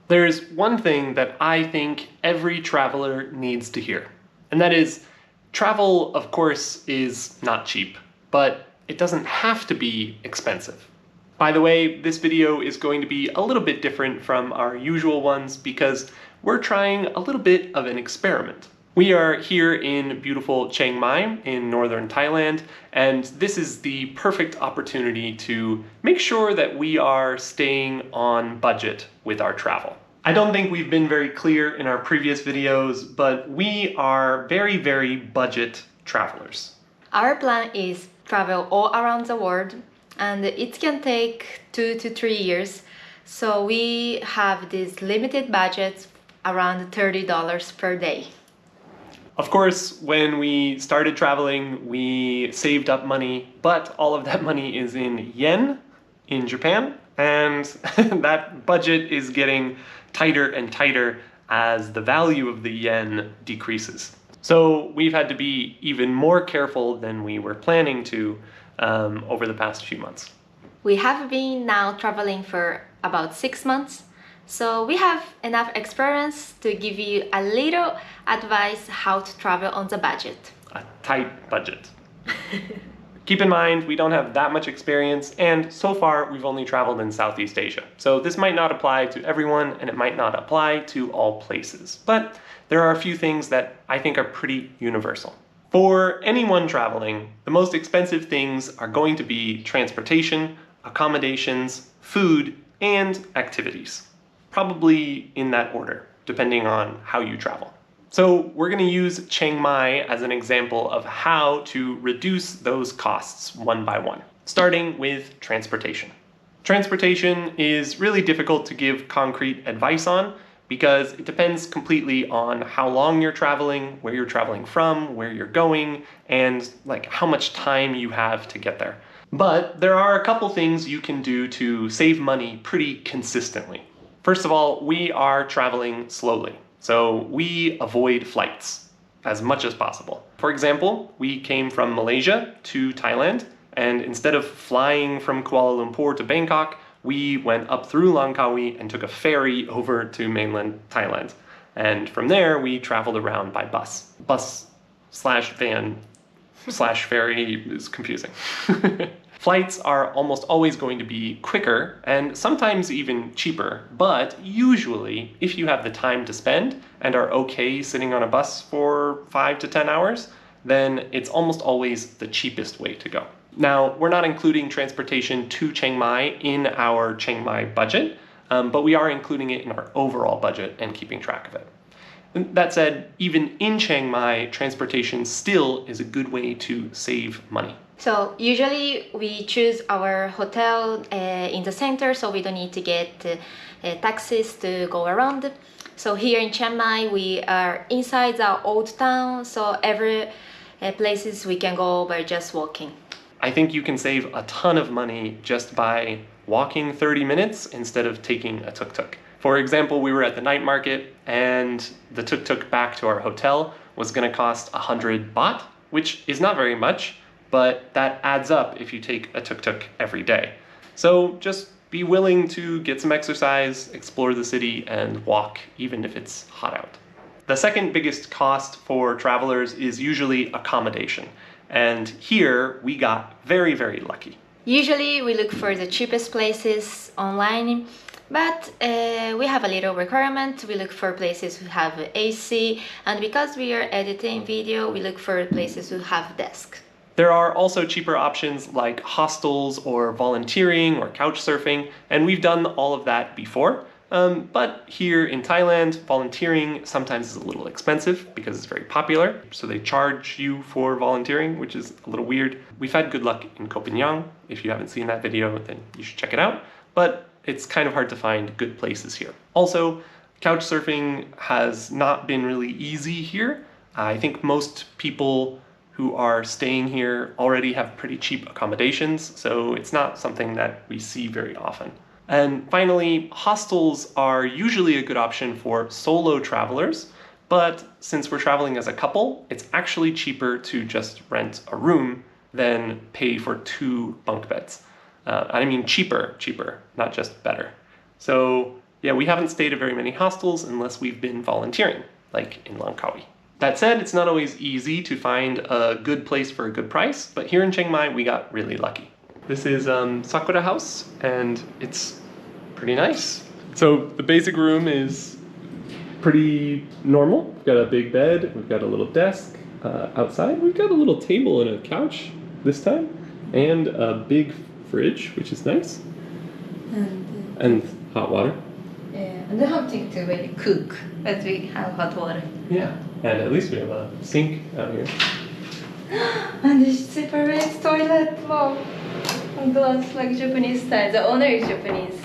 There's one thing that I think every traveler needs to hear, and that is travel, of course, is not cheap, but it doesn't have to be expensive. By the way, this video is going to be a little bit different from our usual ones because we're trying a little bit of an experiment. We are here in beautiful Chiang Mai in northern Thailand, and this is the perfect opportunity to make sure that we are staying on budget with our travel. I don't think we've been very clear in our previous videos, but we are very budget travelers. Our plan is travel all around the world, and it can take 2 to 3 years. So we have this limited budget around $30 per day. Of course, when we started traveling, we saved up money, but all of that money is in yen in Japan, and that budget is getting tighter and tighter as the value of the yen decreases. So we've had to be even more careful than we were planning to over the past few months. We have been now traveling for about 6 months, so we have enough experience to give you a little advice how to travel on the budget. A tight budget. Keep in mind, we don't have that much experience, and so far we've only traveled in Southeast Asia. So this might not apply to everyone, and it might not apply to all places. But there are a few things that I think are pretty universal. For anyone traveling, the most expensive things are going to be transportation, accommodations, food, and activities. Probably in that order, depending on how you travel. So we're going to use Chiang Mai as an example of how to reduce those costs one by one, starting with transportation. Transportation is really difficult to give concrete advice on because it depends completely on how long you're traveling, where you're traveling from, where you're going, and like how much time you have to get there. But there are a couple things you can do to save money pretty consistently. First of all, we are traveling slowly. So we avoid flights as much as possible. For example, we came from Malaysia to Thailand, and instead of flying from Kuala Lumpur to Bangkok, we went up through Langkawi and took a ferry over to mainland Thailand. And from there, we traveled around by bus. Bus/van/ferry is confusing. Flights are almost always going to be quicker and sometimes even cheaper, but usually if you have the time to spend and are okay sitting on a bus for 5 to 10 hours, then it's almost always the cheapest way to go. Now, we're not including transportation to Chiang Mai in our Chiang Mai budget, but we are including it in our overall budget and keeping track of it. That said, even in Chiang Mai, transportation still is a good way to save money. So usually we choose our hotel in the center, so we don't need to get taxis to go around. So here in Chiang Mai, we are inside the old town, so every places we can go by just walking. I think you can save a ton of money just by walking 30 minutes instead of taking a tuk-tuk. For example, we were at the night market and the tuk-tuk back to our hotel was going to cost 100 baht, which is not very much, but that adds up if you take a tuk-tuk every day. So just be willing to get some exercise, explore the city, and walk even if it's hot out. The second biggest cost for travelers is usually accommodation. And here we got very lucky. Usually we look for the cheapest places online, but we have a little requirement. We look for places who have AC, and because we are editing video, we look for places who have desk. There are also cheaper options like hostels or volunteering or couchsurfing, and we've done all of that before. But here in Thailand, volunteering sometimes is a little expensive because it's very popular. So they charge you for volunteering, which is a little weird. We've had good luck in Koh Phangan. If you haven't seen that video, then you should check it out. But it's kind of hard to find good places here. Also, couchsurfing has not been really easy here. I think most people who are staying here already have pretty cheap accommodations, so it's not something that we see very often. And finally, hostels are usually a good option for solo travelers, but since we're traveling as a couple, it's actually cheaper to just rent a room than pay for 2 bunk beds. I mean cheaper, not just better. So Yeah, we haven't stayed at very many hostels unless we've been volunteering, like in Langkawi. That said, it's not always easy to find a good place for a good price, but here in Chiang Mai, we got really lucky. This is Sakura House, and it's pretty nice. So the basic room is pretty normal. We've got a big bed, we've got a little desk. Outside, we've got a little table and a couch this time, and a big fridge, which is nice, and hot water. Yeah, and something to really cook, but we have hot water. Yeah, and at least we have a sink out here. And this separate toilet, wow. And glass like Japanese style. The owner is Japanese,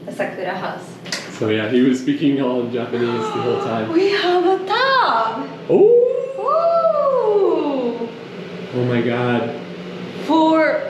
the Sakura house. So yeah, he was speaking all in Japanese the whole time. We have a tub! Oh! Woo! Oh my god. For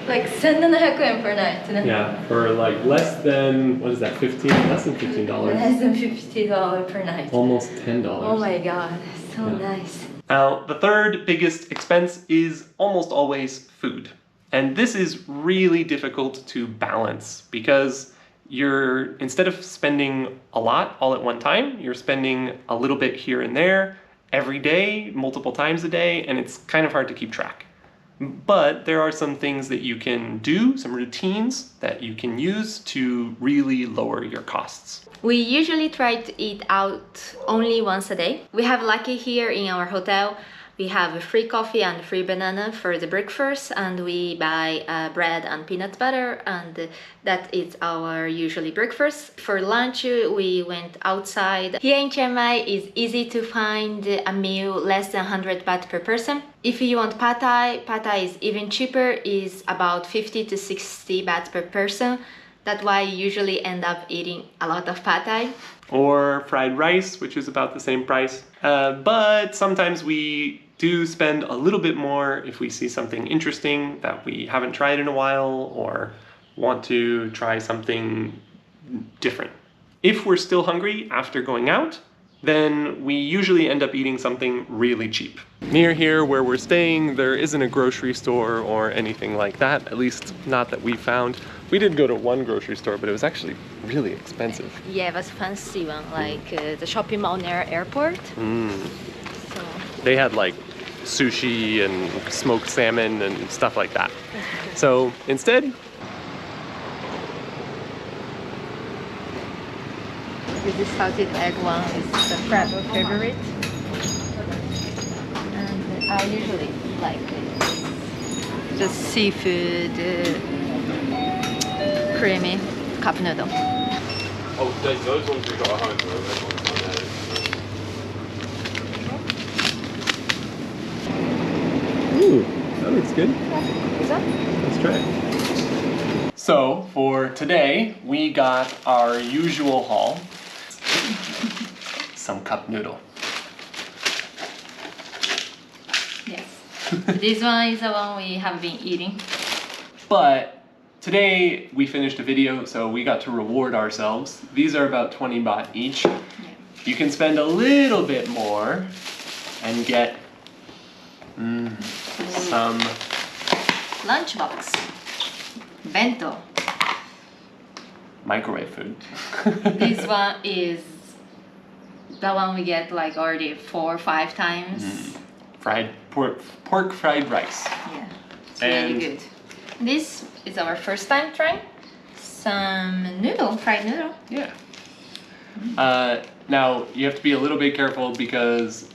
like 1,700 yen per night. Yeah, for like less than, what is that, 15? Less than $15. Less than $50 per night. Almost $10. Oh my god, so nice. Now, the third biggest expense is almost always food. And this is really difficult to balance because you're, instead of spending a lot all at one time, you're spending a little bit here and there every day, multiple times a day, and it's kind of hard to keep track. But there are some things that you can do, some routines that you can use to really lower your costs. We usually try to eat out only once a day. We have lucky here in our hotel. We have a free coffee and free banana for the breakfast, and we buy bread and peanut butter, and that is our usually breakfast. For lunch, we went outside. Here in Chiang Mai, it's easy to find a meal less than 100 baht per person. If you want pad thai is even cheaper, is about 50 to 60 baht per person. That's why you usually end up eating a lot of pad thai. Or fried rice, which is about the same price. But sometimes we do spend a little bit more if we see something interesting that we haven't tried in a while or want to try something different. If we're still hungry after going out, then we usually end up eating something really cheap. Near here where we're staying, there isn't a grocery store or anything like that, at least not that we found. We did go to one grocery store, but it was actually really expensive. Yeah, it was fancy one, like the shopping mall near airport. So. They had like sushi and smoked salmon and stuff like that. So instead, This salted egg one is the Trevor favorite. And I usually like it. Just seafood, creamy cup noodle. Oh, those ones we got at home, though. Those ones on there. ooh, that looks good. Is that? Let's try it. So for today, we got our usual haul. Some cup noodle. Yes. This one is the one we have been eating. But today we finished a video, so we got to reward ourselves. These are about 20 baht each. Yeah. You can spend a little bit more and get some Lunchbox. Bento. microwave food. This one is the one we get like already 4 or 5 times. Fried pork fried rice. Yeah, it's really good. This is our first time trying some noodle, fried noodle. Yeah. Now you have to be a little bit careful because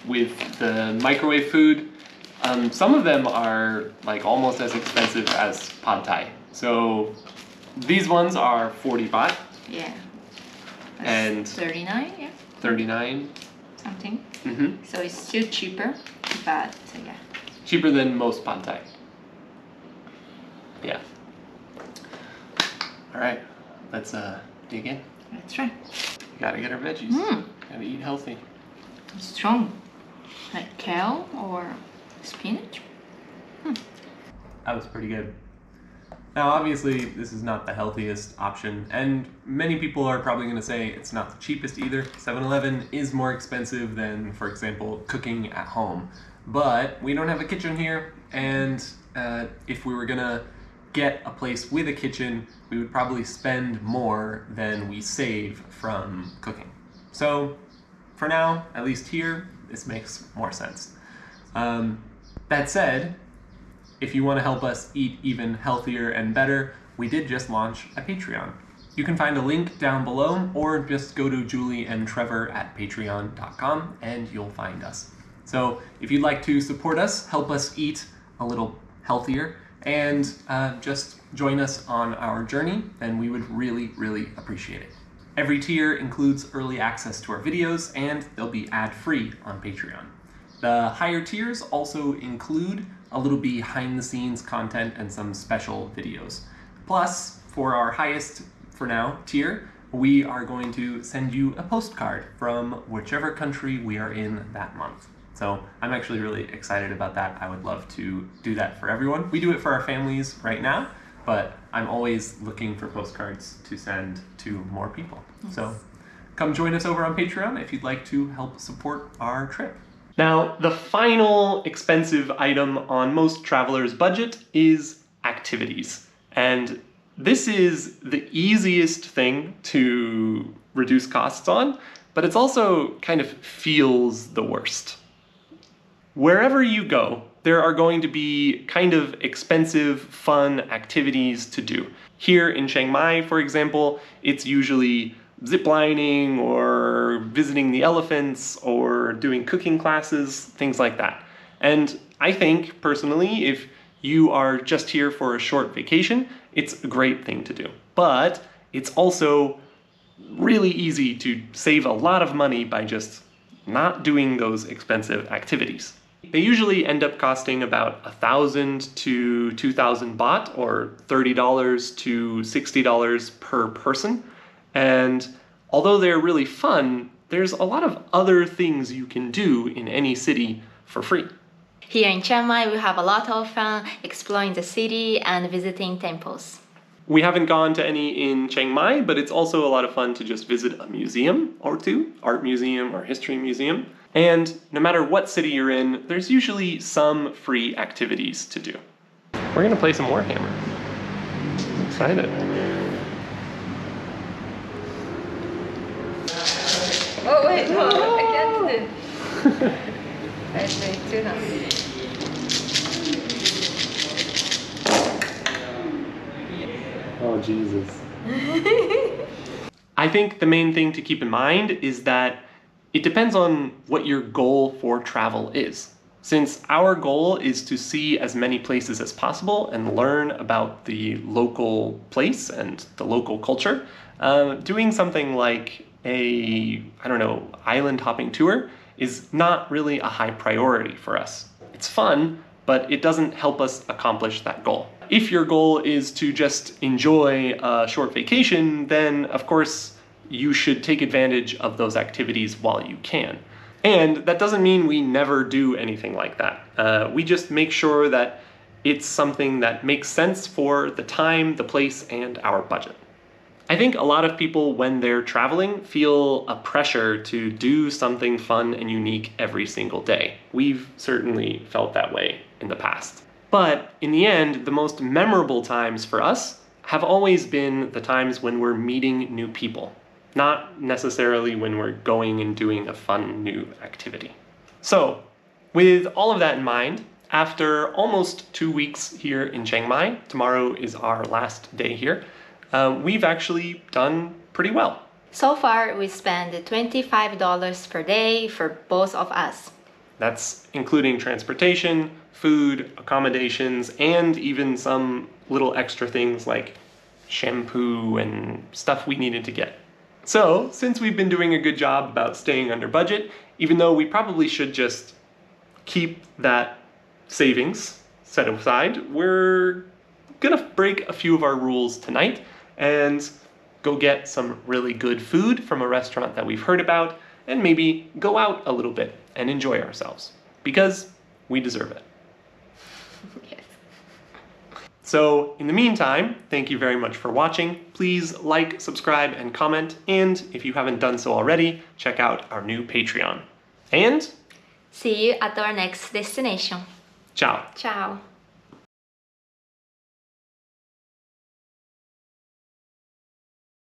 with the microwave food, some of them are like almost as expensive as pad thai. So these ones are 40 baht. Yeah. And 39, yeah. 39. Something. Mm-hmm. So it's still cheaper, but yeah. Cheaper than most pad thai. Yeah. All right, let's dig in. Let's try. Gotta get our veggies. Gotta eat healthy. Strong. Like kale or spinach. That was pretty good. Now, obviously, this is not the healthiest option, and many people are probably going to say it's not the cheapest either. 7-Eleven is more expensive than, for example, cooking at home. But we don't have a kitchen here, and if we were going to get a place with a kitchen, we would probably spend more than we save from cooking. So for now, at least here, this makes more sense. That said, if you want to help us eat even healthier and better, we did just launch a Patreon. You can find a link down below, or just go to Juli and Trevor at patreon.com and you'll find us. So if you'd like to support us, help us eat a little healthier, and just join us on our journey, then we would really, really appreciate it. Every tier includes early access to our videos, and they'll be ad-free on Patreon. The higher tiers also include a little behind-the-scenes content and some special videos. Plus, for our highest, for now, tier, we are going to send you a postcard from whichever country we are in that month. So I'm actually really excited about that. I would love to do that for everyone. We do it for our families right now, but I'm always looking for postcards to send to more people. Yes. So come join us over on Patreon if you'd like to help support our trip. Now, the final expensive item on most travelers' budget is activities. And this is the easiest thing to reduce costs on, but it's also kind of feels the worst. Wherever you go, there are going to be kind of expensive, fun activities to do. Here in Chiang Mai, for example, it's usually ziplining or visiting the elephants or doing cooking classes, things like that. And I think, personally, if you are just here for a short vacation, it's a great thing to do. But it's also really easy to save a lot of money by just not doing those expensive activities. They usually end up costing about 1,000 to 2,000 baht, or $30 to $60 per person. And although they're really fun, there's a lot of other things you can do in any city for free. Here in Chiang Mai, we have a lot of fun exploring the city and visiting temples. We haven't gone to any in Chiang Mai, but it's also a lot of fun to just visit a museum or two, art museum or history museum. And no matter what city you're in, there's usually some free activities to do. We're gonna play some Warhammer. I'm excited. Oh wait, no, I can't do it. I say 200. Oh, Jesus. I think the main thing to keep in mind is that it depends on what your goal for travel is. Since our goal is to see as many places as possible and learn about the local place and the local culture, doing something like island hopping tour is not really a high priority for us. It's fun, but it doesn't help us accomplish that goal. If your goal is to just enjoy a short vacation, then of course you should take advantage of those activities while you can. And that doesn't mean we never do anything like that. We just make sure that it's something that makes sense for the time, the place, and our budget. I think a lot of people, when they're traveling, feel a pressure to do something fun and unique every single day. We've certainly felt that way in the past. But in the end, the most memorable times for us have always been the times when we're meeting new people, not necessarily when we're going and doing a fun new activity. So, with all of that in mind, after almost 2 weeks here in Chiang Mai, tomorrow is our last day here, we've actually done pretty well. So far, we spent $25 per day for both of us. That's including transportation, food, accommodations, and even some little extra things like shampoo and stuff we needed to get. So, since we've been doing a good job about staying under budget, even though we probably should just keep that savings set aside, we're gonna break a few of our rules tonight and go get some really good food from a restaurant that we've heard about, and maybe go out a little bit and enjoy ourselves, because we deserve it. Yes. So, in the meantime, thank you very much for watching. Please like, subscribe, and comment, and if you haven't done so already, check out our new Patreon. And see you at our next destination. ciao. Ciao.